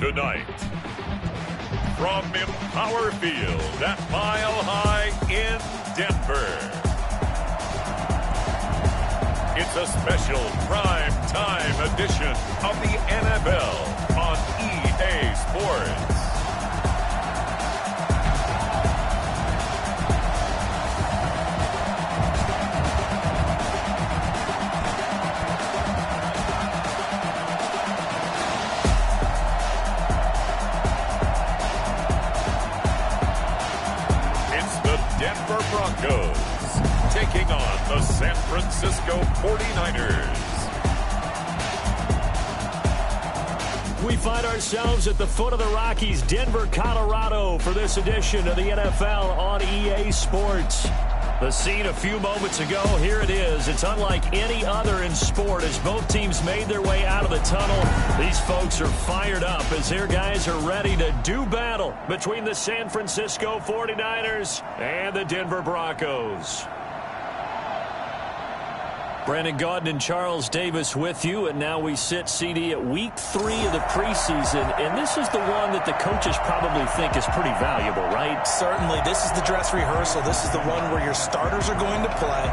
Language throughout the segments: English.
tonight. From Empower Field at Mile High in Denver, it's a special prime time edition of the NFL on EA Sports. Broncos taking on the San Francisco 49ers. We find ourselves at the foot of the Rockies, Denver, Colorado, for this edition of the NFL on EA Sports. The scene a few moments ago, here it is. It's unlike any other in sport as both teams made their way out of the tunnel. These folks are fired up as their guys are ready to do battle between the San Francisco 49ers and the Denver Broncos. Brandon Gaudin and Charles Davis with you, and now we sit, CD, at week 3 of the preseason, and this is the one that the coaches probably think is pretty valuable, right? Certainly. This is the dress rehearsal. This is the one where your starters are going to play.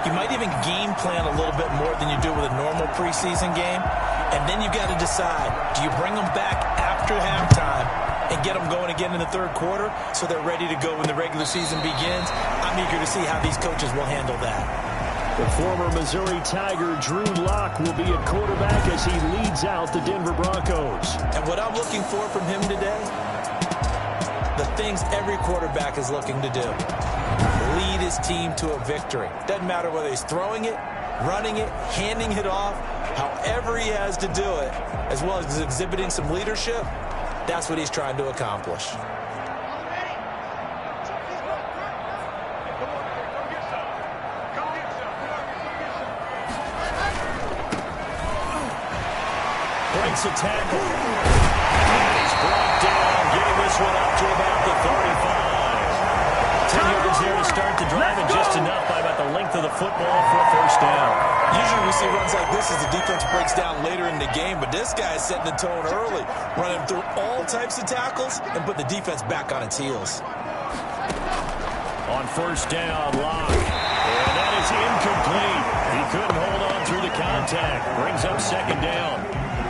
You might even game plan a little bit more than you do with a normal preseason game, and then you got to decide, do you bring them back after halftime and get them going again in the third quarter so they're ready to go when the regular season begins? I'm eager to see how these coaches will handle that. The former Missouri Tiger, Drew Lock, will be at quarterback as he leads out the Denver Broncos. And what I'm looking for from him today, the things every quarterback is looking to do. Lead his team to a victory. Doesn't matter whether he's throwing it, running it, handing it off, however he has to do it, as well as exhibiting some leadership, that's what he's trying to accomplish. Breaks a tackle. He's brought down, getting this one up to about the 35. 10 yards there to start the drive, and just enough by about the length of the football for a first down. Usually we see runs like this as the defense breaks down later in the game, but this guy is setting the tone early, running through all types of tackles and putting the defense back on its heels. On first down, Lock. And that is incomplete. He couldn't hold on through the contact. Brings up second down.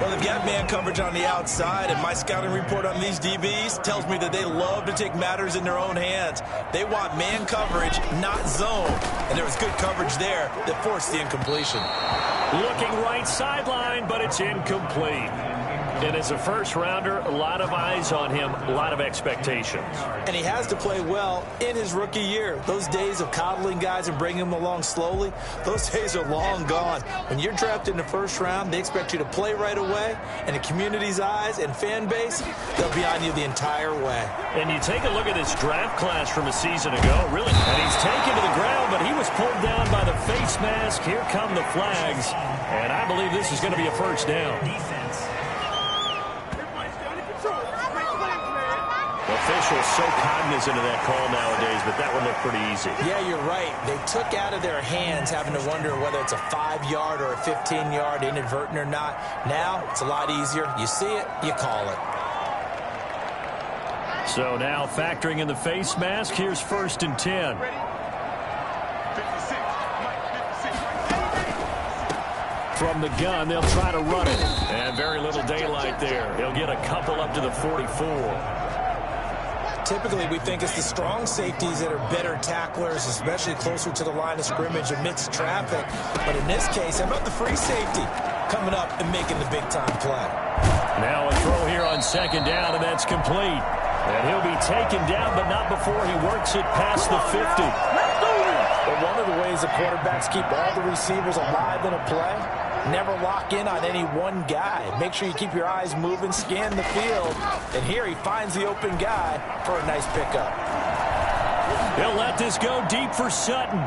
Well, they've got man coverage on the outside, and my scouting report on these DBs tells me that they love to take matters in their own hands. They want man coverage, not zone. And there was good coverage there that forced the incompletion. Looking right sideline, but it's incomplete. And as a first-rounder, a lot of eyes on him, a lot of expectations. And he has to play well in his rookie year. Those days of coddling guys and bringing them along slowly, those days are long gone. When you're drafted in the first round, they expect you to play right away. And the community's eyes and fan base, they'll be on you the entire way. And you take a look at this draft class from a season ago, really. And he's taken to the ground, but he was pulled down by the face mask. Here come the flags. And I believe this is going to be a first down. Officials so cognizant of that call nowadays, but that one looked pretty easy. Yeah, you're right. They took out of their hands having to wonder whether it's a 5-yard or a 15-yard, inadvertent or not. Now, it's a lot easier. You see it, you call it. So now factoring in the face mask, here's first and 10. From the gun, they'll try to run it. And very little daylight there. He'll get a couple up to the 44. Typically, we think it's the strong safeties that are better tacklers, especially closer to the line of scrimmage amidst traffic. But in this case, how about the free safety coming up and making the big-time play? Now a throw here on second down, and that's complete. And he'll be taken down, but not before he works it past the 50. But one of the ways the quarterbacks keep all the receivers alive in a play, never lock in on any one guy. Make sure you keep your eyes moving, scan the field. And here he finds the open guy for a nice pickup. He'll let this go deep for Sutton.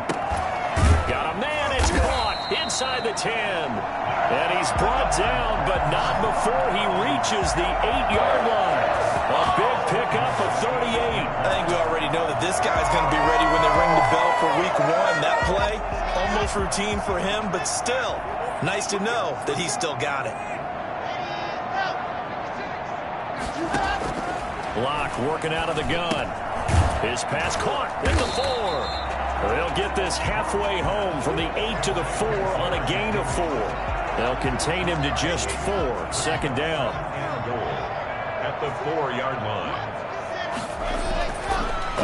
Got a man, it's caught inside the 10. And he's brought down, but not before he reaches the 8-yard line. A big pickup of 38. I think we already know that this guy's going to be ready when they ring the bell for week 1. That play, almost routine for him, but still, nice to know that he's still got it. Locke working out of the gun. His pass caught at the 4. They'll get this halfway home from the 8 to the 4 on a gain of 4. They'll contain him to just 4. Second down. At the 4-yard line.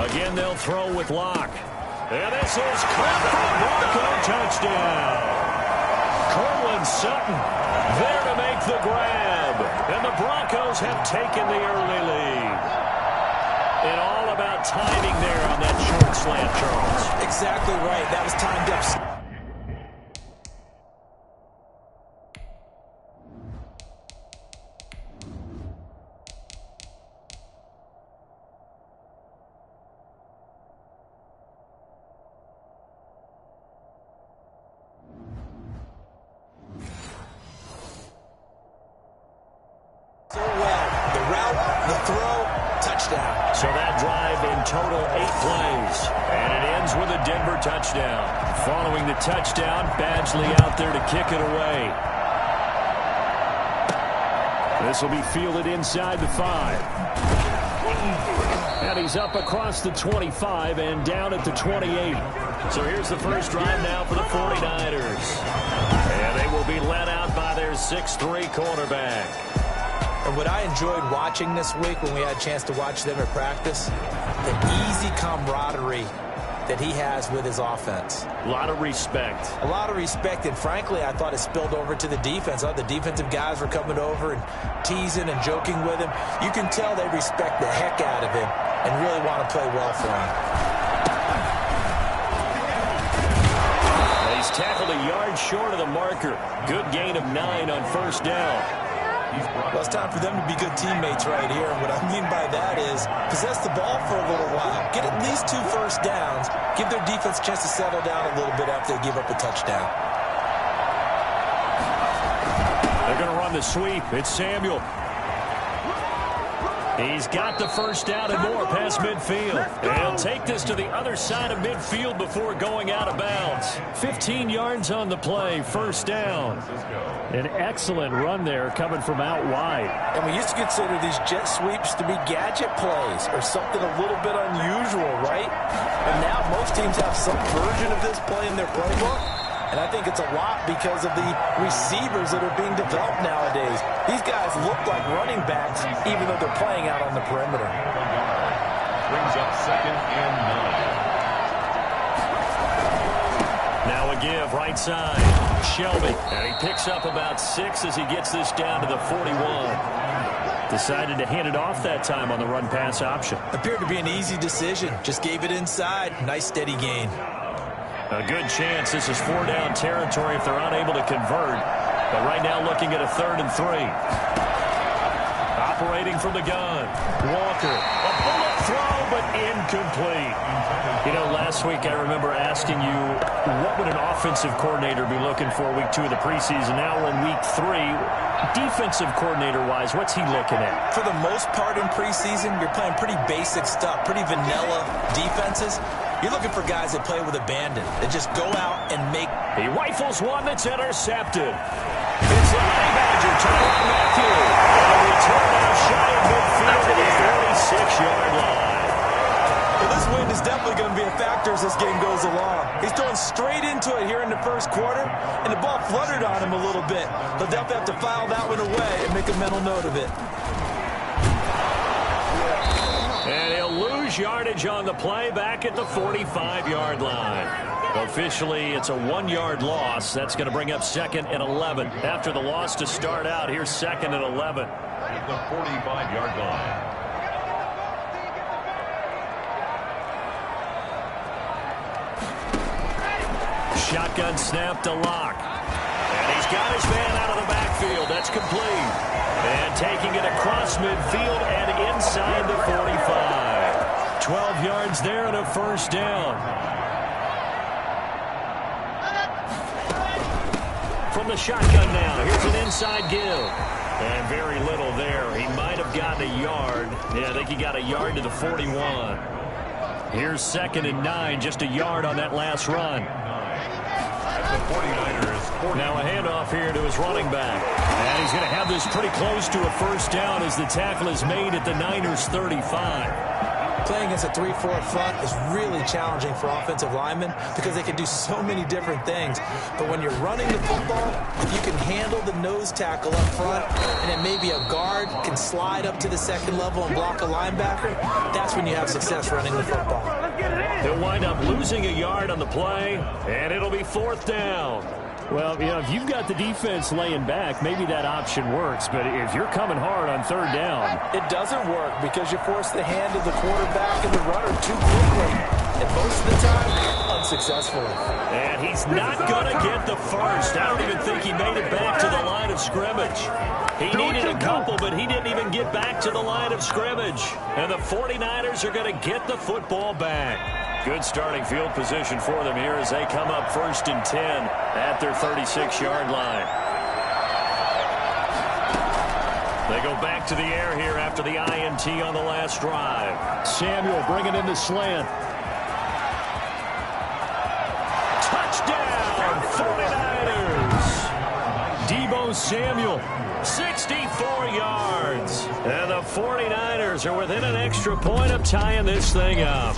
Again, they'll throw with Locke. And this is caught for a Bronco touchdown. Cortland Sutton there to make the grab. And the Broncos have taken the early lead. And all about timing there on that short slant, Charles. Exactly right. That was timed up. So well. The route, the throw, touchdown. So that drive in total 8 plays. And it ends with a Denver touchdown. Following the touchdown, Badgley out there to kick it away. This will be fielded inside the 5. And he's up across the 25 and down at the 28. So here's the first drive now for the 49ers. And they will be led out by their 6'3 cornerback. And what I enjoyed watching this week when we had a chance to watch them at practice, the easy camaraderie that he has with his offense. A lot of respect. A lot of respect, and frankly, I thought it spilled over to the defense. The defensive guys were coming over and teasing and joking with him. You can tell they respect the heck out of him and really want to play well for him. He's tackled a yard short of the marker. Good gain of 9 on first down. Well, it's time for them to be good teammates right here. And what I mean by that is possess the ball for a little while. Get at least 2 first downs. Give their defense a chance to settle down a little bit after they give up a touchdown. They're going to run the sweep. It's Samuel. He's got the first down and more past midfield. And he'll take this to the other side of midfield before going out of bounds. 15 yards on the play, first down. An excellent run there coming from out wide. And we used to consider these jet sweeps to be gadget plays or something a little bit unusual, right? And now most teams have some version of this play in their playbook. And I think it's a lot because of the receivers that are being developed nowadays. These guys look like running backs even though they're playing out on the perimeter. Brings up 2nd and 9. Now a give, right side. Shelby, and he picks up about 6 as he gets this down to the 41. Decided to hand it off that time on the run-pass option. Appeared to be an easy decision. Just gave it inside. Nice, steady gain. A good chance this is 4-down territory if they're unable to convert. But right now looking at a 3rd and 3. Operating from the gun. Walker. A bullet throw, but incomplete. You know, last week I remember asking you, what would an offensive coordinator be looking for week 2 of the preseason? Now we're in week 3. Defensive coordinator-wise, what's he looking at? For the most part in preseason, you're playing pretty basic stuff, pretty vanilla defenses. You're looking for guys that play with abandon, that just go out and make. He rifles one that's intercepted. It's the Honey Badger, Tyrann Mathieu. A return out shy of midfield to the 46-yard line. Well, this wind is definitely going to be a factor as this game goes along. He's throwing straight into it here in the first quarter, and the ball fluttered on him a little bit. They'll definitely have to file that one away and make a mental note of it. And he'll lose yardage on the play back at the 45-yard line. Officially, it's a 1-yard loss. That's going to bring up 2nd and 11. After the loss to start out, here's 2nd and 11. At the 45-yard line. Shotgun snap to Locke. And he's got his man out of the backfield. That's complete. And taking it across midfield and inside the 45. 12 yards there and a first down. From the shotgun now, here's an inside give. And very little there. He might have gotten a yard. Yeah, I think he got a yard to the 41. Here's 2nd and 9, just a yard on that last run. The 49ers. Now a handoff here to his running back. And he's he's going to have this pretty close to a first down as the tackle is made at the Niners' 35. Playing against a 3-4 front is really challenging for offensive linemen because they can do so many different things. But when you're running the football, if you can handle the nose tackle up front and then maybe a guard can slide up to the second level and block a linebacker, that's when you have success running the football. He'll wind up losing a yard on the play, and it'll be fourth down. Well, you know, if you've got the defense laying back, maybe that option works. But if you're coming hard on third down, it doesn't work because you force the hand of the quarterback and the runner too quickly. And most of the time, unsuccessfully. And he's not going to get the first. I don't even think he made it back to the line of scrimmage. He needed a couple, but he didn't even get back to the line of scrimmage. And the 49ers are going to get the football back. Good starting field position for them here as they come up 1st and 10 at their 36-yard line. They go back to the air here after the INT on the last drive. Samuel bringing in the slant. Touchdown, 49ers! Deebo Samuel, 64 yards. And the 49ers are within an extra point of tying this thing up.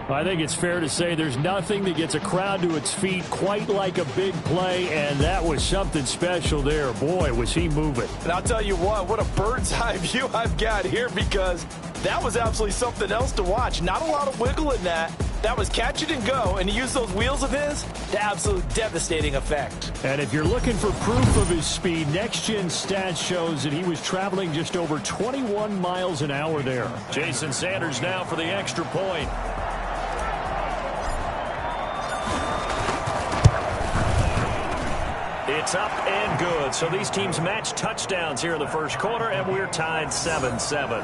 I think it's fair to say there's nothing that gets a crowd to its feet quite like a big play, and that was something special there. Boy, was he moving. And I'll tell you what a bird's eye view I've got here because that was absolutely something else to watch. Not a lot of wiggle in that. That was catch it and go, and he used those wheels of his to absolute devastating effect. And if you're looking for proof of his speed, next-gen stats shows that he was traveling just over 21 miles an hour there. Jason Sanders now for the extra point. It's up and good. So these teams match touchdowns here in the first quarter, and we're tied 7-7.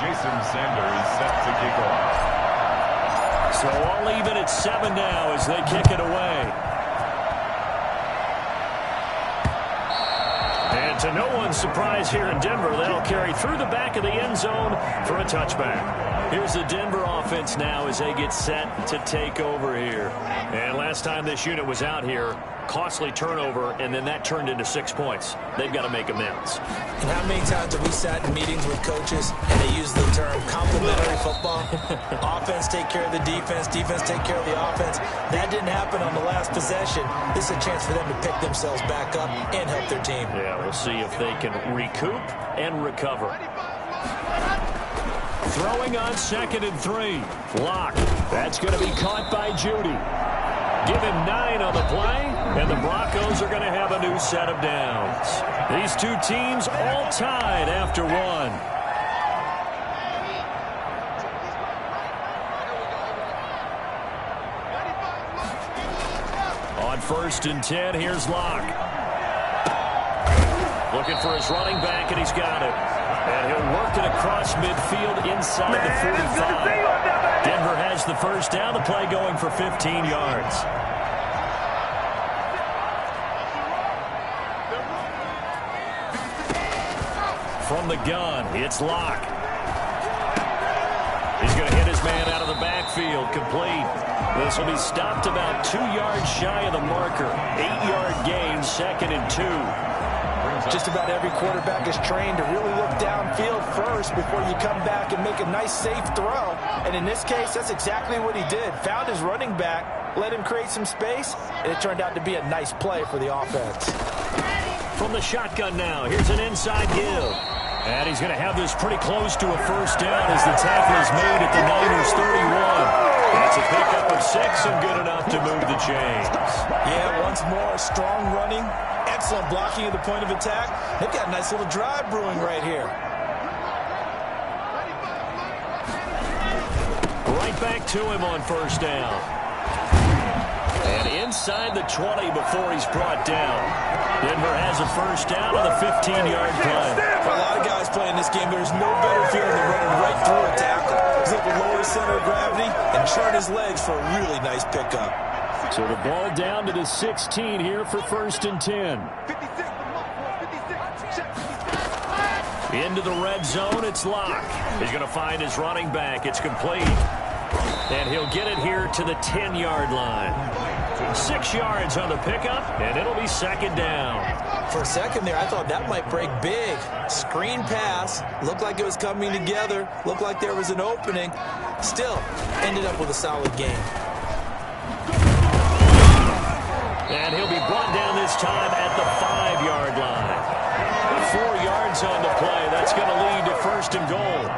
Jason Sanders set to kick off. So all even at 7 now as they kick it away. And to no one's surprise here in Denver, they'll carry through the back of the end zone for a touchback. Here's the Denver offense now as they get set to take over here. And last time this unit was out here, costly turnover, and then that turned into 6 points. They've got to make amends. And how many times have we sat in meetings with coaches and they use the term complementary football? Offense take care of the defense, defense take care of the offense. That didn't happen on the last possession. This is a chance for them to pick themselves back up and help their team. Yeah, we'll see if they can recoup and recover. Throwing on 2nd and 3. Lock. That's going to be caught by Judy. Give him 9 on the play, and the Broncos are going to have a new set of downs. These two teams all tied after 1. On 1st and 10, here's Lock. Looking for his running back, and he's got it. And he'll work it across midfield inside the 45. Denver has the first down. The play going for 15 yards. From the gun, it's Lock. He's going to hit his man out of the backfield, complete. This will be stopped about 2 yards shy of the marker. 8-yard gain, 2nd and 2. Just about every quarterback is trained to really look downfield first before you come back and make a nice, safe throw. And in this case, that's exactly what he did. Found his running back, let him create some space, and it turned out to be a nice play for the offense. From the shotgun now, here's an inside give. And he's going to have this pretty close to a first down as the tackle is made at the Niners' 31. That's a pickup of 6 and good enough to move the chains. Yeah, once more, strong running. Excellent blocking at the point of attack. They've got a nice little drive brewing right here. Right back to him on first down. And inside the 20 before he's brought down. Denver has a first down on the 15-yard play. For a lot of guys playing this game, there's no better feeling than running right through a tackle. He's able to lower his center of gravity and churn his legs for a really nice pickup. So the ball down to the 16 here for 1st and 10. Into the red zone, it's Locke. He's going to find his running back. It's complete. And he'll get it here to the 10-yard line. 6 yards on the pickup, and it'll be second down. For a second there, I thought that might break big. Screen pass. Looked like it was coming together. Looked like there was an opening. Still, ended up with a solid game. And he'll be brought down this time at the 5-yard line. 4 yards on the play. That's going to lead to first and goal.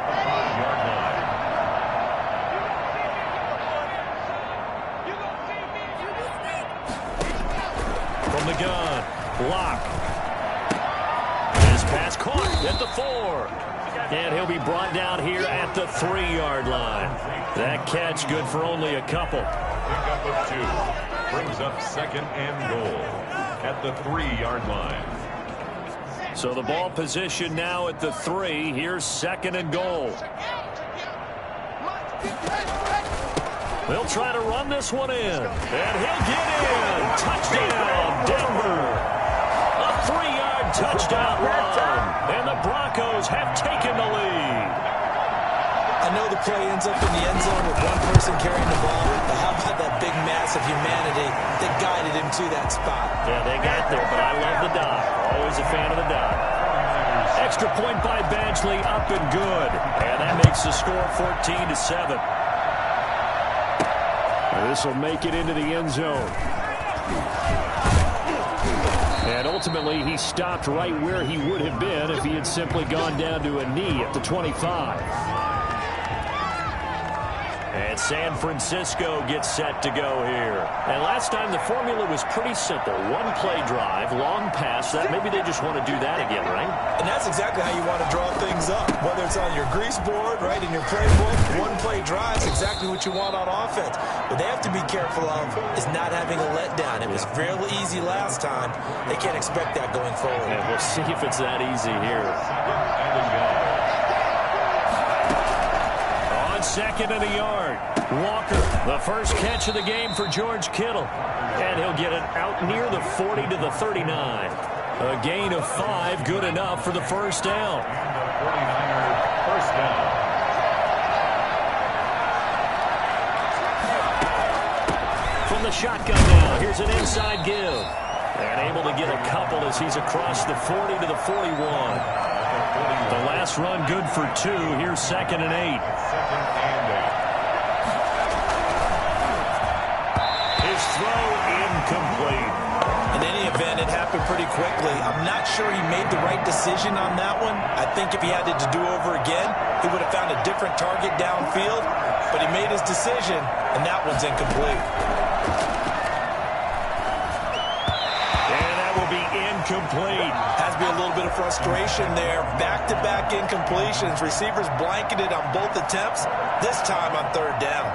From the gun, Locke. His pass caught at the 4. And he'll be brought down here at the 3-yard line. That catch good for only a couple. Pickup of 2 brings up second and goal at the 3-yard line. So the ball position now at the 3. Here's second and goal. They'll try to run this one in. And he'll get in. Touchdown, Denver. A 3-yard touchdown run. And the Broncos have taken the lead. I know the play ends up in the end zone with one person carrying the ball, but how about that big mass of humanity that guided him to that spot? Yeah, they got there, but I love the dot. Always a fan of the dot. Extra point by Badgley, up and good. And that makes the score 14-7. This will make it into the end zone. And ultimately, he stopped right where he would have been if he had simply gone down to a knee at the 25. And San Francisco gets set to go here. And last time the formula was pretty simple. One play drive, long pass. That maybe they just want to do that again, right? And that's exactly how you want to draw things up. Whether it's on your grease board, right, in your playbook, one play drive is exactly what you want on offense. What they have to be careful of is not having a letdown. It was real easy last time. They can't expect that going forward. And we'll see if it's that easy here. Second and a yard. Walker, the first catch of the game for George Kittle. And he'll get it out near the 40 to the 39. A gain of 5, good enough for the first down. First down. From the shotgun now, here's an inside give. And able to get a couple as he's across the 40 to the 41. The last run good for 2. Here's second and 8. His throw incomplete. In any event, it happened pretty quickly. I'm not sure he made the right decision on that one. I think if he had it to do over again, he would have found a different target downfield. But he made his decision, and that one's incomplete. Incomplete. Has to be a little bit of frustration there. Back-to-back incompletions. Receivers blanketed on both attempts. This time on third down.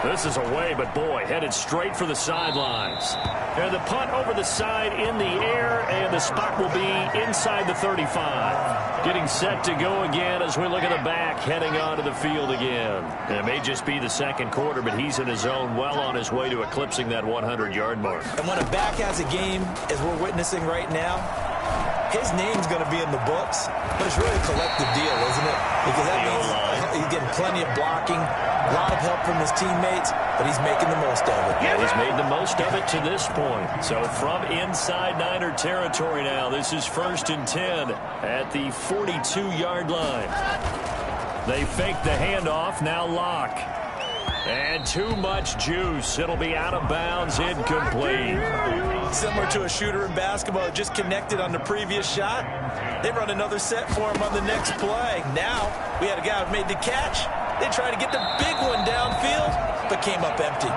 This is away, but boy, headed straight for the sidelines. And the punt over the side in the air, and the spot will be inside the 35. Getting set to go again as we look at the back, heading onto the field again. And it may just be the second quarter, but he's in his zone, well on his way to eclipsing that 100-yard mark. And when a back has a game, as we're witnessing right now, his name's going to be in the books, but it's really a collective deal, isn't it? Because that means he's getting plenty of blocking, a lot of help from his teammates, but he's making the most of it. Yeah, he's made the most of it to this point. So from inside Niner territory now, this is 1st and 10 at the 42-yard line. They fake the handoff, now Locke. And too much juice. It'll be out of bounds, incomplete. Similar to a shooter in basketball, just connected on the previous shot. They run another set for him on the next play. Now, we had a guy who made the catch. They tried to get the big one downfield, but came up empty.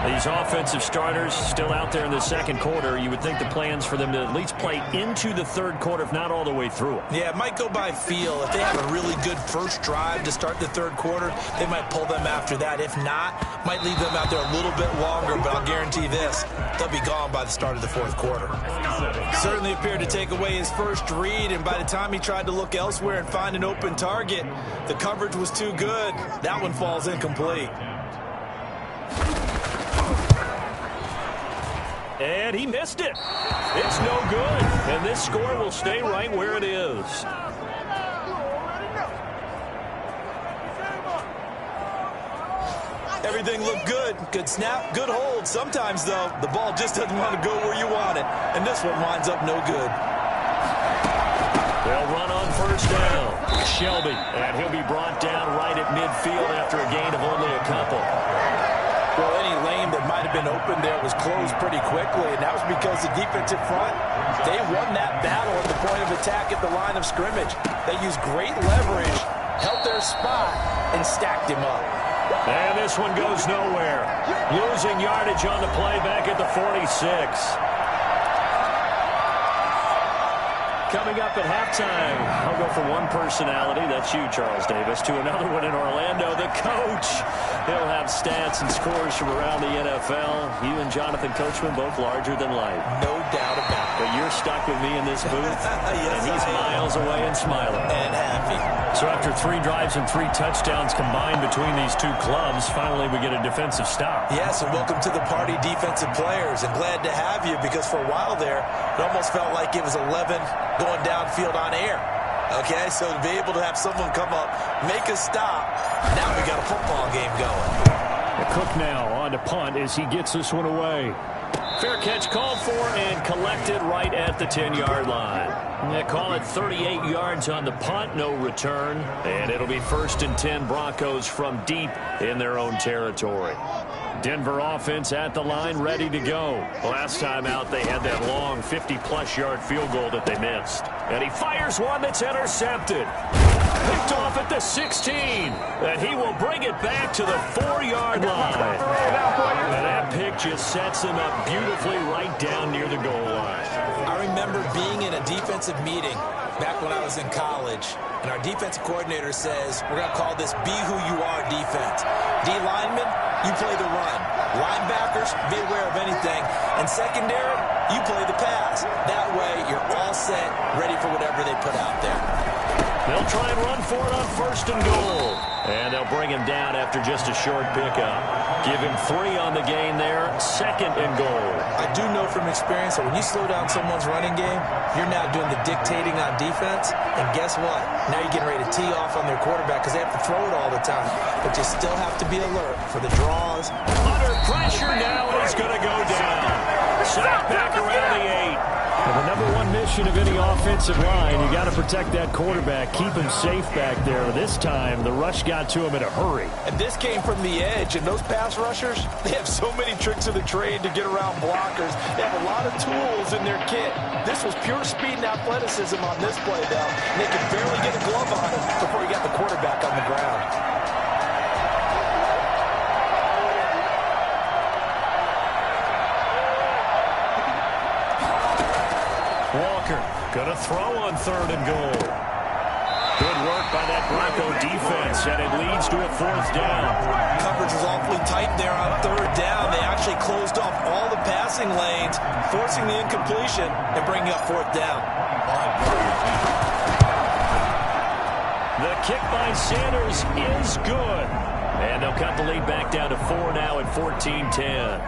These offensive starters still out there in the second quarter. You would think the plans for them to at least play into the third quarter, if not all the way through it. Yeah, it might go by feel. If they have a really good first drive to start the third quarter, they might pull them after that. If not, might leave them out there a little bit longer, but I'll guarantee this, they'll be gone by the start of the fourth quarter. Certainly appeared to take away his first read, and by the time he tried to look elsewhere and find an open target, the coverage was too good. That one falls incomplete. And he missed it. It's no good. And this score will stay right where it is. Everything looked good. Good snap, good hold. Sometimes, though, the ball just doesn't want to go where you want it. And this one winds up no good. They'll run on first down. Shelby. And he'll be brought down right at midfield after a gain of only a couple. Well, any lane that might have been open there was closed pretty quickly, and that was because the defensive front, they won that battle at the point of attack at the line of scrimmage. They used great leverage, held their spot, and stacked him up. And this one goes nowhere. Losing yardage on the play back at the 46. Coming up at halftime, I'll go from one personality, that's you, Charles Davis, to another one in Orlando, the coach. He'll have stats and scores from around the NFL. You and Jonathan Coachman, both larger than life. No doubt about it. But you're stuck with me in this booth, yes, and he's miles away and smiling. And happy. So after 3 drives and 3 touchdowns combined between these two clubs, finally we get a defensive stop. Yes, and welcome to the party, defensive players. And glad to have you, because for a while there, it almost felt like it was 11 going downfield on air. Okay, so to be able to have someone come up, make a stop, now we got a football game going. Cook now on to punt as he gets this one away. Fair catch called for and collected right at the 10-yard line. They call it 38 yards on the punt, no return. And it'll be 1st and 10 Broncos from deep in their own territory. Denver offense at the line, ready to go. Last time out, they had that long 50-plus yard field goal that they missed. And he fires one that's intercepted. Picked off at the 16. And he will bring it back to the 4-yard line. And that pick just sets him up beautifully right down near the goal line. I remember being in a defensive meeting back when I was in college, and our defensive coordinator says, we're going to call this Be Who You Are defense. D linemen, you play the run. Linebackers, be aware of anything. And secondary, you play the pass. That way, you're all set, ready for whatever they put out there. They'll try and run for it on 1st and goal. And they'll bring him down after just a short pickup. Give him 3 on the gain there, 2nd and goal. I do know from experience that when you slow down someone's running game, you're now doing the dictating on defense. And guess what? Now you're getting ready to tee off on their quarterback because they have to throw it all the time. But you still have to be alert for the draws. Under pressure now, he's going to go down. Sack back around the 8. And the number one mission of any offensive line, you got to protect that quarterback, keep him safe back there. This time, the rush got to him in a hurry. And this came from the edge, and those pass rushers, they have so many tricks of the trade to get around blockers. They have a lot of tools in their kit. This was pure speed and athleticism on this play, though. And they could barely get a glove on him before he got the quarterback on the ground. Walker going to throw on 3rd and goal. Good work by that Bronco defense, and it leads to a 4th down. Coverage was awfully tight there on 3rd down. They actually closed off all the passing lanes, forcing the incompletion and bringing up 4th down. The kick by Sanders is good. And they'll cut the lead back down to 4 now at 14-10.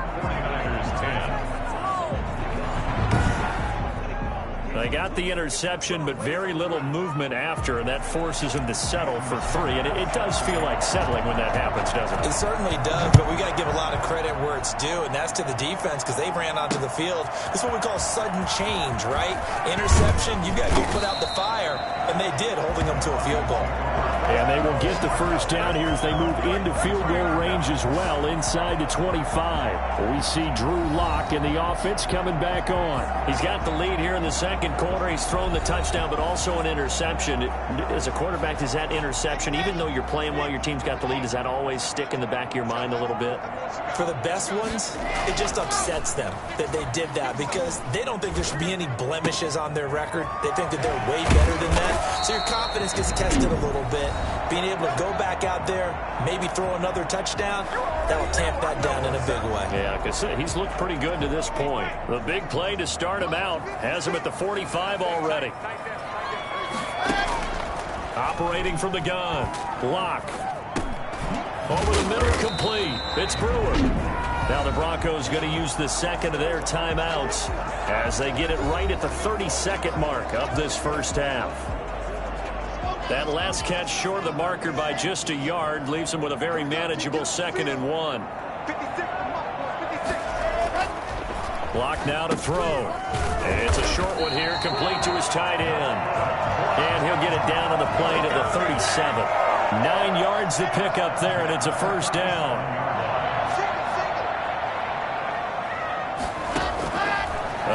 They got the interception, but very little movement after, and that forces him to settle for 3. And it does feel like settling when that happens, doesn't it? It certainly does, but we got to give a lot of credit where it's due, and that's to the defense because they ran onto the field. This is what we call sudden change, right? Interception, you got to go put out the fire, and they did, holding them to a field goal. And they will get the first down here as they move into field goal range as well, inside the 25. We see Drew Lock and the offense coming back on. He's got the lead here in the second quarter. He's thrown the touchdown, but also an interception. As a quarterback, does that interception, even though you're playing well, your team's got the lead, does that always stick in the back of your mind a little bit? For the best ones, it just upsets them that they did that because they don't think there should be any blemishes on their record. They think that they're way better than that. So your confidence gets tested a little bit. Being able to go back out there, maybe throw another touchdown, that'll tamp that down in a big way. Yeah, like I said, he's looked pretty good to this point. The big play to start him out has him at the 45 already. Operating from the gun. Lock. Over the middle, complete. It's Brewer. Now the Broncos going to use the second of their timeouts as they get it right at the 32nd mark of this first half. That last catch short of the marker by just a yard leaves them with a very manageable 2nd and 1. Lock now to throw. And it's a short one here, complete to his tight end. And he'll get it down on the play to the 37. 9 yards to pick up there, and it's a first down.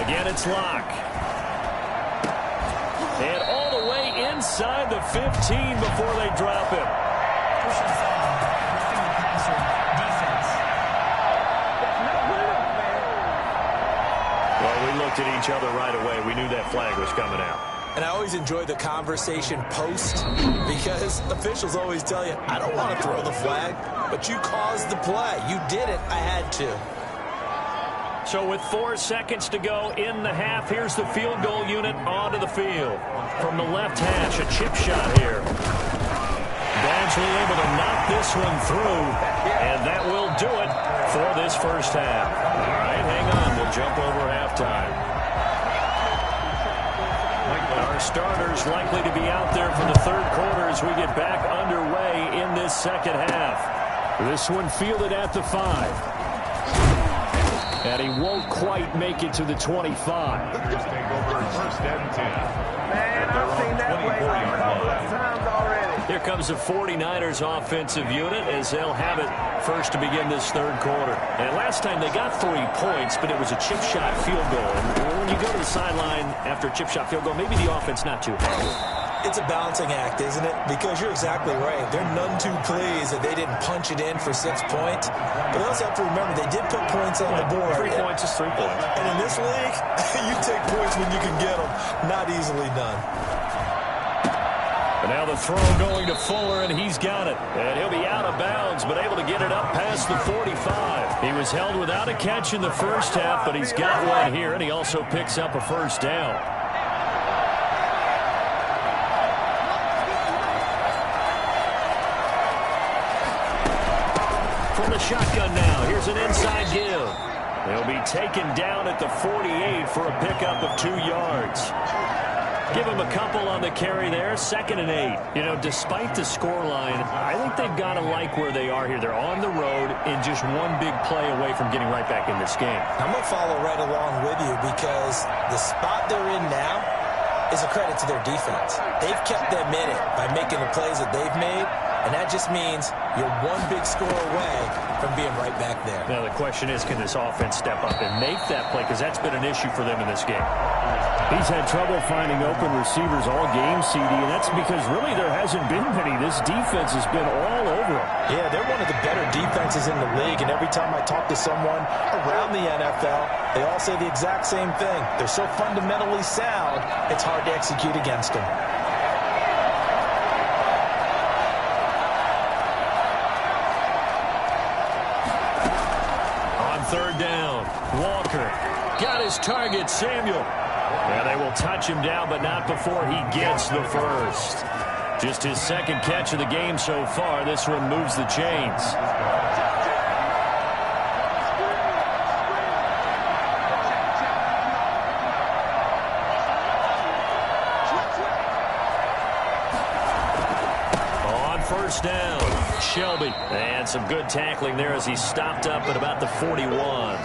Again, it's Lock. And all the way inside the 15 before they drop him. Well, we looked at each other right away. We knew that flag was coming out. And I always enjoy the conversation post because officials always tell you, I don't want to throw the flag, but you caused the play. You did it. I had to. So with 4 seconds to go in the half, here's the field goal unit onto the field. From the left hash, a chip shot here. Badgley able to knock this one through, and that will do it for this first half. All right, hang on. We'll jump over halftime. Our starters likely to be out there for the third quarter as we get back underway in this second half. This one fielded at the 5. And he won't quite make it to the 25. Just take over first and 10. Man, I've seen that play a couple of times already. Here comes the 49ers offensive unit as they'll have it first to begin this third quarter. And last time they got 3 points, but it was a chip shot field goal. And when you go to the sideline after a chip shot field goal, maybe the offense not too happy. It's a balancing act, isn't it? Because you're exactly right. They're none too pleased that they didn't punch it in for 6 points. But they also have to remember they did put points on the board. 3 points is 3 points. And in this league, you take points when you can get them. Not easily done. And now the throw going to Fuller, and he's got it. And he'll be out of bounds, but able to get it up past the 45. He was held without a catch in the first half, but he's got one here, and he also picks up a first down. From the shotgun now, here's an inside give. He'll be taken down at the 48 for a pickup of 2 yards. Give him a couple on the carry there, 2nd and 8. You know, despite the scoreline, I think they've got to like where they are here. They're on the road and just one big play away from getting right back in this game. I'm going to follow right along with you because the spot they're in now is a credit to their defense. They've kept them in it by making the plays that they've made, and that just means you're one big score away from being right back there. Now the question is, can this offense step up and make that play? Because that's been an issue for them in this game. He's had trouble finding open receivers all game, CD, and that's because really there hasn't been many. This defense has been all over him. Yeah, they're one of the better defenses in the league, and every time I talk to someone around the NFL, they all say the exact same thing. They're so fundamentally sound, it's hard to execute against them. On third down, Walker got his target, Samuel. And they will touch him down, but not before he gets the first. Just his 2nd catch of the game so far. This one moves the chains. On first down, Shelby. And some good tackling there as he stopped up at about the 41.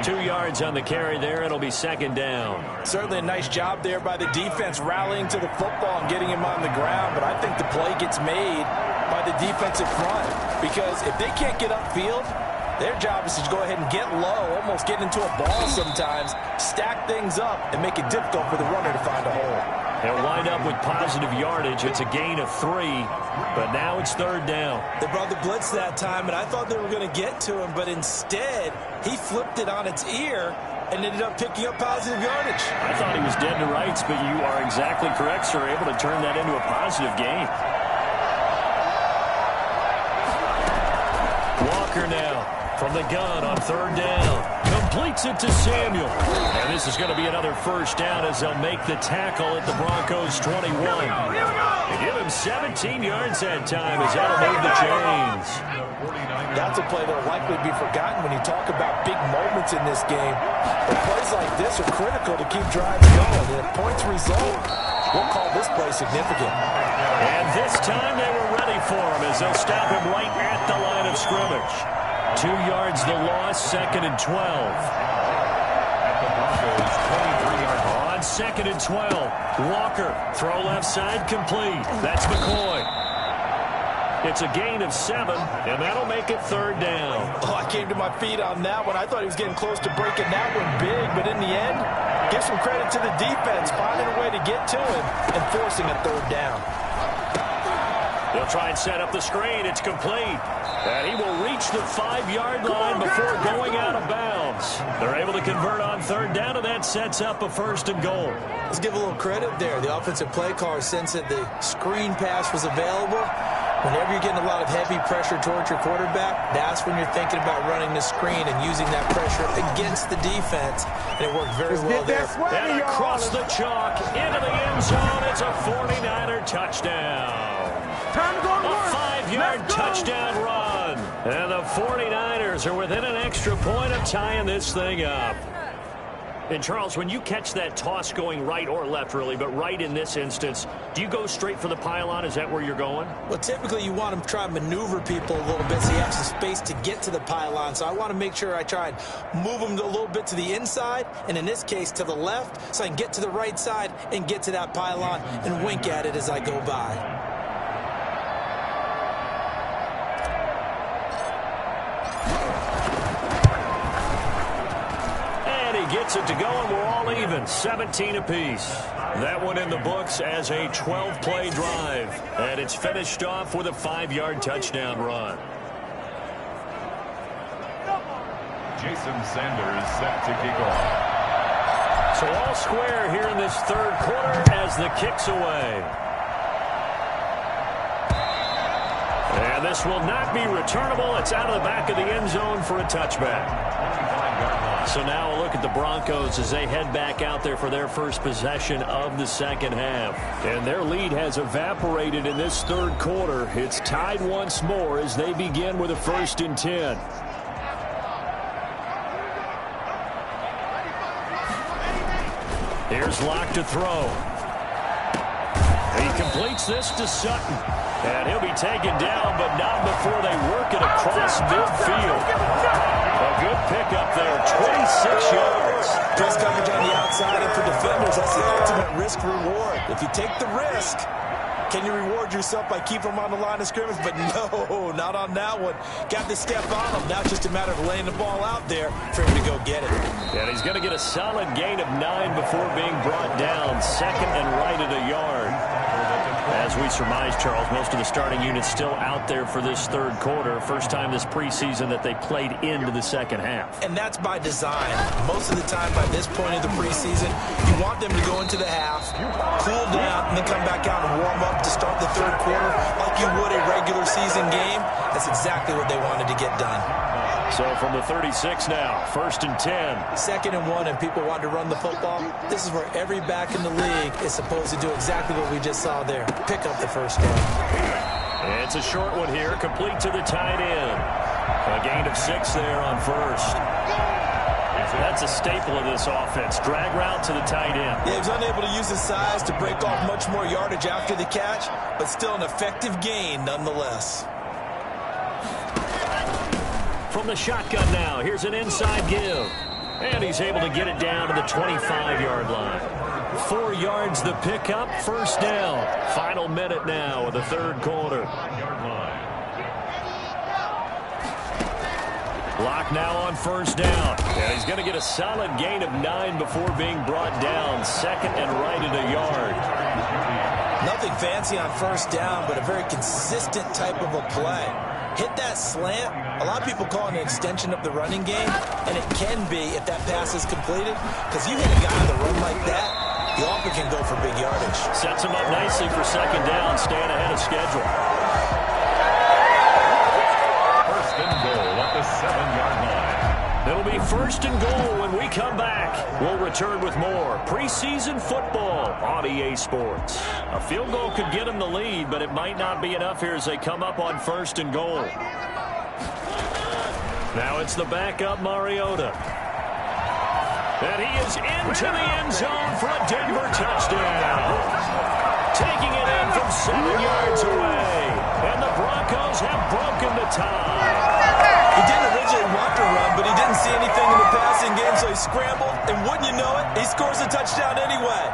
2 yards on the carry there. It'll be second down. Certainly a nice job there by the defense rallying to the football and getting him on the ground. But I think the play gets made by the defensive front, because if they can't get upfield, their job is to go ahead and get low, almost get into a ball sometimes, stack things up, and make it difficult for the runner to find a hole. They'll wind up with positive yardage. It's a gain of 3, but now it's third down. They brought the blitz that time, and I thought they were going to get to him, but instead, he flipped it on its ear and ended up picking up positive yardage. I thought he was dead to rights, but you are exactly correct, sir. Able to turn that into a positive gain. Walker now from the gun on third down. Completes it to Samuel. And this is going to be another first down as they'll make the tackle at the Broncos 21. They give him 17 yards that time as that'll move the chains. That's a play that will likely be forgotten when you talk about big moments in this game. But plays like this are critical to keep drives going. And if points result, we'll call this play significant. And this time they were ready for him as they'll stop him right at the line of scrimmage. 2 yards the loss, second and 12. On second and 12, Walker, throw left side, complete. That's McCoy. It's a gain of 7, and that'll make it third down. Oh, I came to my feet on that one. I thought he was getting close to breaking that one big, but in the end, give some credit to the defense, finding a way to get to him and forcing a third down. They'll try and set up the screen. It's complete. And he will reach the 5-yard line before going out of bounds. They're able to convert on third down, and that sets up a first and goal. Let's give a little credit there. The offensive play caller, since that the screen pass was available, whenever you're getting a lot of heavy pressure towards your quarterback, that's when you're thinking about running the screen and using that pressure against the defense. And it worked very well there. And across the chalk, into the end zone, it's a 49er touchdown. A 5-yard touchdown run. And the 49ers are within an extra point of tying this thing up. And, Charles, when you catch that toss going right or left, really, but right in this instance, do you go straight for the pylon? Is that where you're going? Well, typically you want to try and maneuver people a little bit so you have some space to get to the pylon. So I want to make sure I try and move them a little bit to the inside, and in this case to the left, so I can get to the right side and get to that pylon and wink at it as I go by. Gets it to go, and we're all even, 17 apiece. That one in the books as a 12-play drive, and it's finished off with a 5-yard touchdown run. Jason Sanders set to kick off. So all square here in this third quarter as the kick's away. And this will not be returnable. It's out of the back of the end zone for a touchback. So now a look at the Broncos as they head back out there for their first possession of the second half. And their lead has evaporated in this third quarter. It's tied once more as they begin with a 1st and 10. Here's Locke to throw. He completes this to Sutton. And he'll be taken down, but not before they work it across midfield. A good pickup there, 26 yards. Press coverage on the outside, and for defenders, that's the ultimate risk-reward. If you take the risk, can you reward yourself by keeping them on the line of scrimmage? But no, not on that one. Got to step on them. Now it's just a matter of laying the ball out there for him to go get it. And he's going to get a solid gain of 9 before being brought down. Second and right at a yard. As we surmise, Charles, most of the starting units still out there for this third quarter. First time this preseason that they played into the second half. And that's by design. Most of the time by this point of the preseason, you want them to go into the half, cool down, and then come back out and warm up to start the third quarter like you would a regular season game. That's exactly what they wanted to get done. So from the 36 now, 1st and 10. 2nd and 1, and people want to run the football. This is where every back in the league is supposed to do exactly what we just saw there. Pick up the first down. It's a short one here, complete to the tight end. A gain of 6 there on first. That's a staple of this offense. Drag route to the tight end. Yeah, he was unable to use his size to break off much more yardage after the catch, but still an effective gain nonetheless. from the shotgun now. Here's an inside give. And he's able to get it down to the 25-yard line. 4 yards the pickup, first down. Final minute now of the third quarter. Lock now on first down. And he's going to get a solid gain of 9 before being brought down. Second and right at a yard. Nothing fancy on first down, but a very consistent type of a play. Hit that slant. A lot of people call it an extension of the running game, and it can be if that pass is completed, because you hit a guy on the run like that, you often can go for big yardage. Sets him up nicely for second down, staying ahead of schedule. First and goal at the 7-yard line. It'll be first and goal when we come back. We'll return with more preseason football on EA Sports. A field goal could get them the lead, but it might not be enough here as they come up on first and goal. Now it's the backup Mariota. And he is into the end zone for a Denver touchdown. Taking it in from 7 yards away. And the Broncos have broken the tie. He didn't originally want to run, but he didn't see anything in the passing game, so he scrambled. And wouldn't you know it, he scores a touchdown anyway.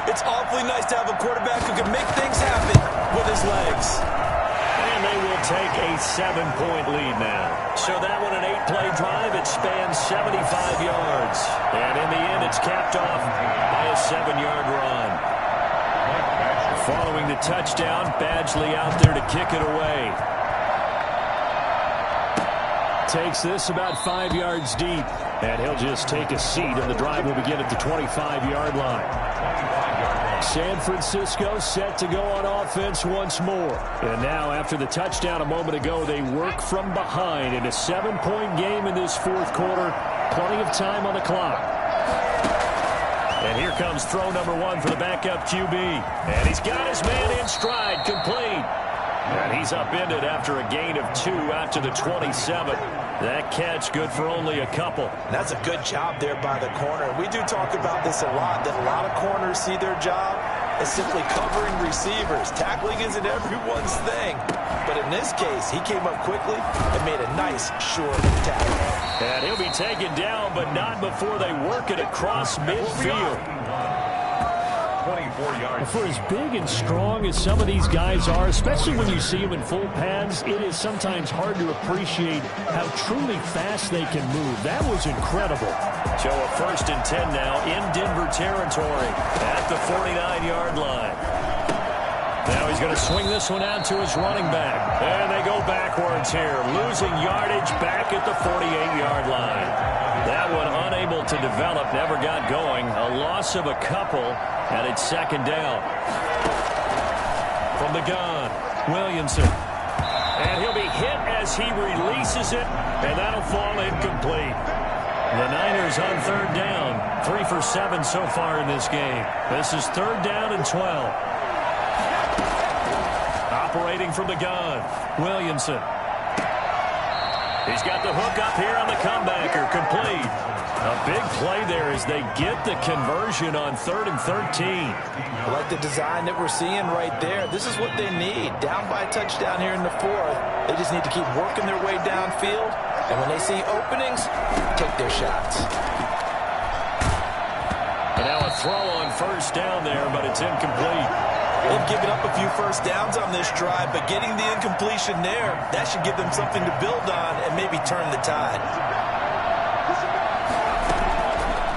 It's awfully nice to have a quarterback who can make things happen with his legs. And they will take a 7-point lead now. So that one, an 8-play drive. It spans 75 yards. And in the end, it's capped off by a 7-yard run. Following the touchdown, Badgley out there to kick it away. Takes this about 5 yards deep. And he'll just take a seat, and the drive will begin at the 25-yard line. San Francisco set to go on offense once more. And now, after the touchdown a moment ago, they work from behind in a 7-point game in this fourth quarter. Plenty of time on the clock. And here comes throw number 1 for the backup QB. And he's got his man in stride, complete. And he's upended after a gain of 2 out to the 27. That catch good for only a couple. That's a good job there by the corner. We do talk about this a lot, that a lot of corners see their job as simply covering receivers. Tackling isn't everyone's thing. But in this case, he came up quickly and made a nice, short tackle. And he'll be taken down, but not before they work it across midfield. 24 yards. For as big and strong as some of these guys are, especially when you see them in full pads, it is sometimes hard to appreciate how truly fast they can move. That was incredible. So a first and 10 now in Denver territory at the 49-yard line. Now he's going to swing this one out to his running back. And they go backwards here, losing yardage back at the 48-yard line. That one unable to develop, never got going. A loss of a couple, and it's second down. From the gun, Williamson. And he'll be hit as he releases it, and that'll fall incomplete. The Niners on third down, 3 for 7 so far in this game. This is third down and 12. Operating from the gun, Williamson. He's got the hook up here on the comebacker, complete. A big play there as they get the conversion on 3rd and 13. I like the design that we're seeing right there. This is what they need. Down by a touchdown here in the 4th. They just need to keep working their way downfield. And when they see openings, take their shots. And now a throw on first down there, but it's incomplete. They've given up a few first downs on this drive, but getting the incompletion there, that should give them something to build on and maybe turn the tide.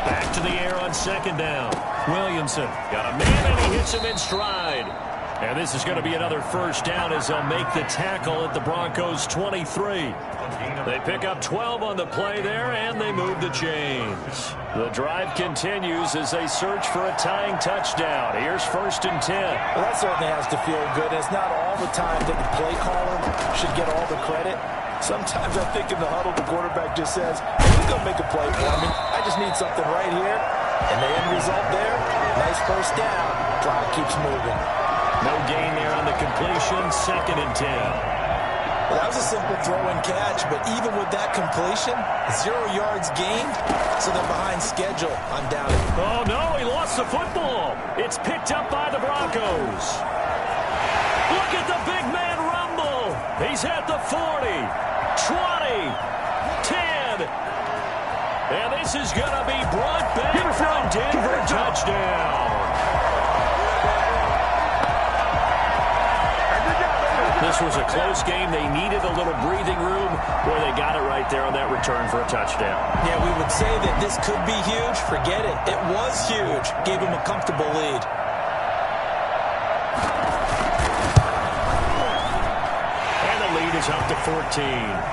Back to the air on second down. Williamson got a man, and he hits him in stride. And this is going to be another first down as they'll make the tackle at the Broncos' 23. They pick up 12 on the play there, and they move the chains. The drive continues as they search for a tying touchdown. Here's first and 10. Well, that certainly has to feel good. It's not all the time that the play caller should get all the credit. Sometimes I think in the huddle, the quarterback just says, hey, you go make a play for me. I just need something right here. And the end result there, nice first down. Clock keeps moving. No gain there on the completion, second and 10. Well, that was a simple throw and catch, but even with that completion, 0 yards gained, so they're behind schedule. I'm down. Oh, no, he lost the football. It's picked up by the Broncos. Look at the big man rumble. He's at the 40, 20, one. And this is going to be brought back from Denver. Touchdown. This was a close game. They needed a little breathing room where they got it right there on that return for a touchdown. Yeah, we would say that this could be huge. Forget it. It was huge. Gave them a comfortable lead. Is up to 14.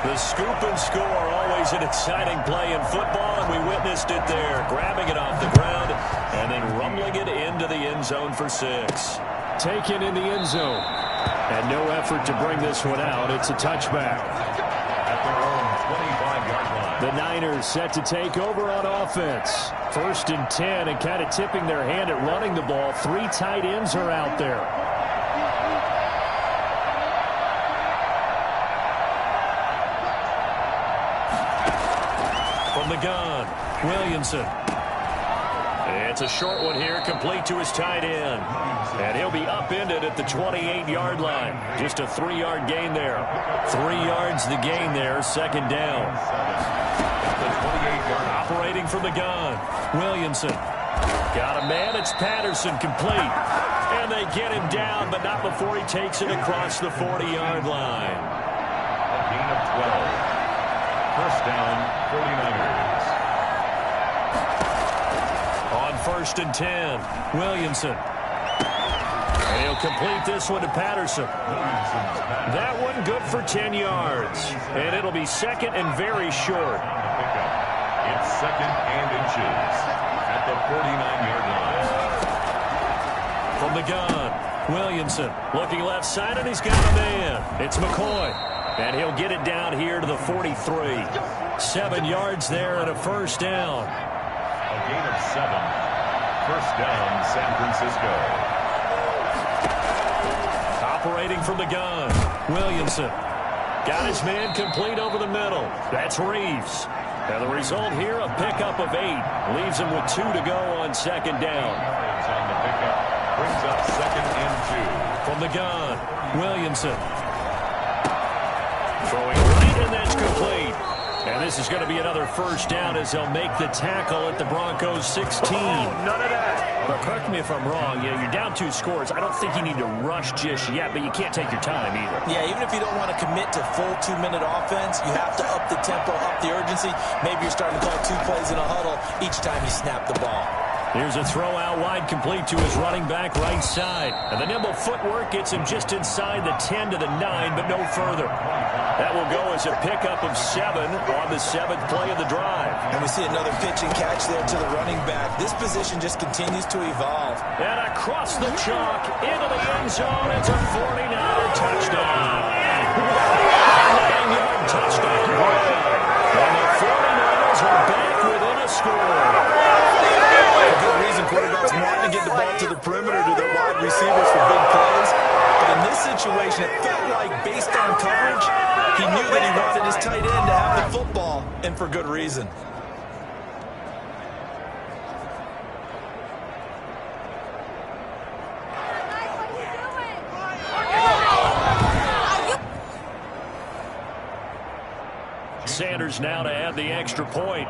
The scoop and score, always an exciting play in football, and we witnessed it there. Grabbing it off the ground and then rumbling it into the end zone for 6. Taken in the end zone. And no effort to bring this one out. It's a touchback. At their own 25-yard line. The Niners set to take over on offense. 1st and 10, and kind of tipping their hand at running the ball. 3 tight ends are out there. The gun, Williamson. It's a short one here, complete to his tight end. And he'll be upended at the 28-yard line. Just a 3-yard gain there. 3 yards the gain there, 2nd down. The 28-yard operating from the gun, Williamson. Got a man, it's Patterson, complete. And they get him down, but not before he takes it across the 40-yard line. A gain of 12. 1st down, 49ers. On 1st and 10, Williamson. And he'll complete this one to Patterson. That one good for 10 yards. And it'll be 2nd and very short. It's 2nd and inches at the 49-yard line. From the gun, Williamson looking left side, and he's got a man. It's McCoy. And he'll get it down here to the 43. 7 yards there and a 1st down. A gain of 7. 1st down, San Francisco. Operating from the gun, Williamson. Got his man complete over the middle. That's Reeves. And the result here, a pickup of 8. Leaves him with 2 to go on 2nd down. On the pickup, brings up 2nd and 2. From the gun, Williamson. Throwing right, and that's complete. And this is going to be another 1st down as they'll make the tackle at the Broncos 16. None of that. But correct me if I'm wrong. Yeah, you're down 2 scores. I don't think you need to rush just yet, but you can't take your time either. Yeah, even if you don't want to commit to full 2-minute offense, you have to up the tempo, up the urgency. Maybe you're starting to call 2 plays in a huddle each time you snap the ball. Here's a throw out wide, complete to his running back right side. And the nimble footwork gets him just inside the 10 to the 9, but no further. That will go as a pickup of 7 on the 7th play of the drive. And we see another pitch and catch there to the running back. This position just continues to evolve. And across the chalk, into the end zone, it's a 49er touchdown. 9-yard touchdown. And the 49ers are back within a score. For good reason, quarterbacks want to get the ball to the perimeter to their wide receivers for big plays. But in this situation, it felt like based on coverage, he knew that he wanted his tight end to have the football, and for good reason. Sanders now to add the extra point.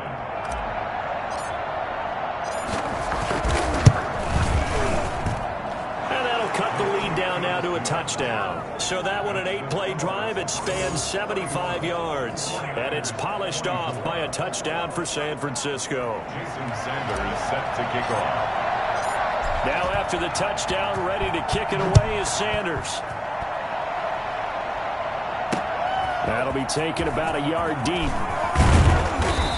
Cut the lead down now to a touchdown. So that one, an 8-play drive. It spans 75 yards. And it's polished off by a touchdown for San Francisco. Jason Sanders set to kick off. Now after the touchdown, ready to kick it away is Sanders. That'll be taken about a yard deep.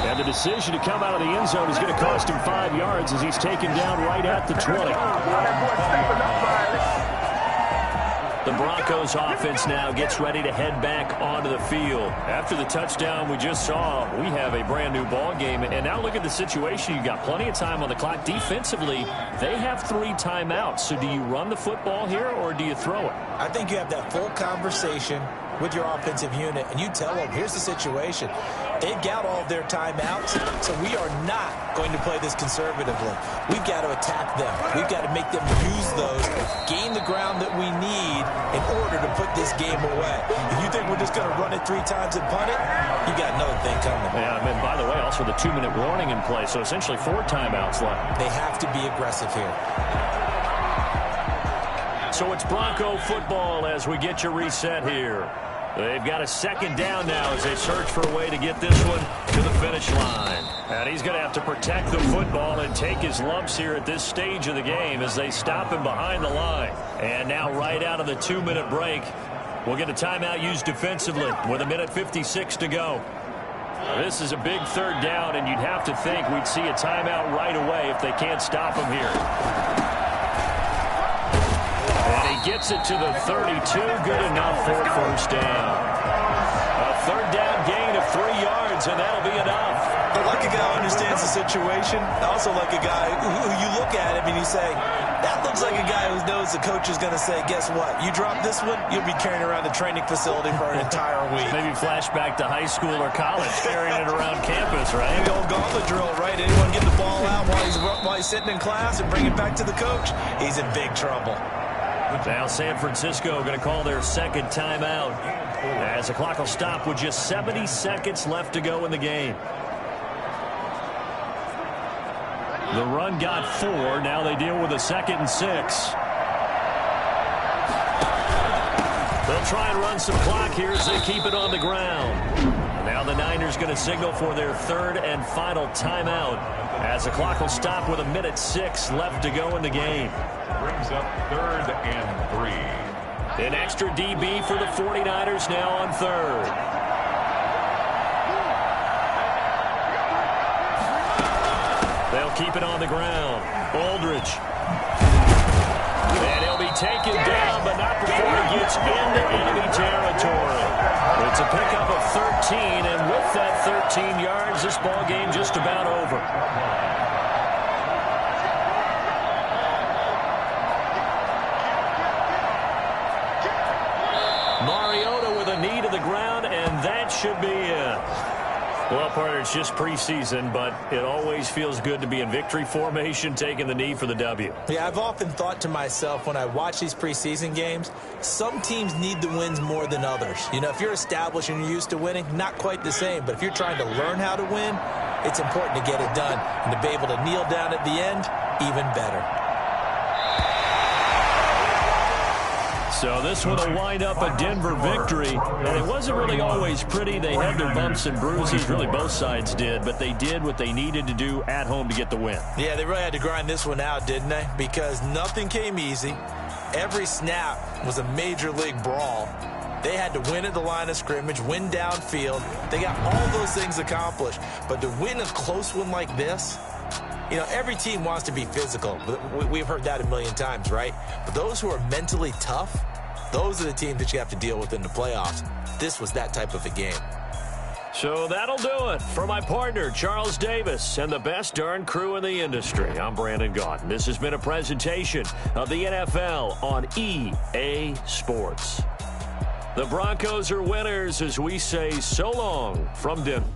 And the decision to come out of the end zone is going to cost him 5 yards as he's taken down right at the 20. The Broncos offense now gets ready to head back onto the field. After the touchdown we just saw, we have a brand new ball game. And now look at the situation. You've got plenty of time on the clock. Defensively, they have 3 timeouts. So do you run the football here or do you throw it? I think you have that full conversation with your offensive unit, and you tell them, here's the situation. They've got all of their timeouts, so we are not going to play this conservatively. We've got to attack them. We've got to make them use those, gain the ground that we need in order to put this game away. If you think we're just going to run it 3 times and punt it, you got another thing coming. Yeah, I mean, by the way, also the 2-minute warning in play, so essentially 4 timeouts left. They have to be aggressive here. So it's Bronco football as we get you reset here. They've got a 2nd down now as they search for a way to get this one to the finish line. And he's going to have to protect the football and take his lumps here at this stage of the game as they stop him behind the line. And now right out of the 2-minute break, we'll get a timeout used defensively with 1:56 to go. This is a big 3rd down, and you'd have to think we'd see a timeout right away if they can't stop him here. And he gets it to the 32. Good enough for a 1st down. A 3rd down gain of 3 yards, and that'll be enough. But like a guy who understands the situation, also like a guy who you look at him and you say, that looks like a guy who knows the coach is going to say, guess what? You drop this one, you'll be carrying around the training facility for an entire week. Maybe flashback to high school or college, carrying it around campus, right? The old gauntlet drill, right? Anyone get the ball out while he's sitting in class and bring it back to the coach, he's in big trouble. Now San Francisco going to call their 2nd timeout as the clock will stop with just 70 seconds left to go in the game. The run got 4. Now they deal with a 2nd and 6. They'll try and run some clock here as they keep it on the ground. Now the Niners going to signal for their 3rd and final timeout as the clock will stop with 1:06 left to go in the game. Brings up 3rd and 3. An extra DB for the 49ers now on 3rd. They'll keep it on the ground. Aldridge. And he'll be taken down, but not before he gets into enemy territory. It's a pickup of 13, and with that 13 yards, this ball game just about over. Mariota with a knee to the ground, and that should be it. Well, partner, it's just preseason, but it always feels good to be in victory formation, taking the knee for the W. Yeah, I've often thought to myself when I watch these preseason games, some teams need the wins more than others. You know, if you're established and you're used to winning, not quite the same. But if you're trying to learn how to win, it's important to get it done. And to be able to kneel down at the end, even better. So this one will wind up a Denver victory. And it wasn't really always pretty. They had their bumps and bruises. Really, both sides did. But they did what they needed to do at home to get the win. Yeah, they really had to grind this one out, didn't they? Because nothing came easy. Every snap was a major league brawl. They had to win at the line of scrimmage, win downfield. They got all those things accomplished. But to win a close one like this, you know, every team wants to be physical. We've heard that a million times, right? But those who are mentally tough, those are the teams that you have to deal with in the playoffs. This was that type of a game. So that'll do it for my partner, Charles Davis, and the best darn crew in the industry. I'm Brandon Gaudin. This has been a presentation of the NFL on EA Sports. The Broncos are winners as we say so long from Denver.